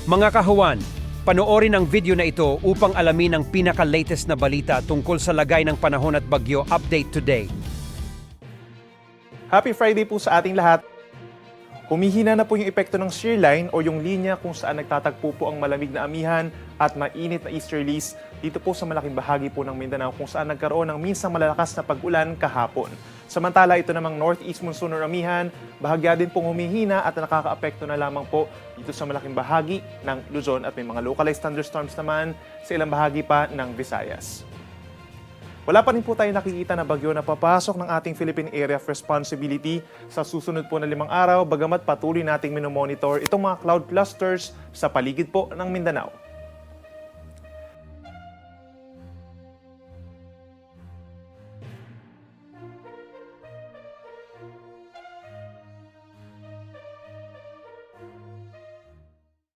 Mga kahuwan, panoorin ang video na ito upang alamin ang pinaka-latest na balita tungkol sa lagay ng panahon at bagyo update today. Happy Friday po sa ating lahat. Humihina na po yung epekto ng shear line o yung linya kung saan nagtatagpo po ang malamig na amihan at mainit na easterlies dito po sa malaking bahagi po ng Mindanao kung saan nagkaroon ng minsang malalakas na pag-ulan kahapon. Samantala ito namang northeast monsoon or amihan, bahagya din pong humihina at nakakaapekto na lamang po dito sa malaking bahagi ng Luzon at may mga localized thunderstorms naman sa ilang bahagi pa ng Visayas. Wala pa rin po tayo nakikita na bagyo na papasok ng ating Philippine Area of Responsibility sa susunod po na 5 araw, bagamat patuloy nating minomonitor itong mga cloud clusters sa paligid po ng Mindanao.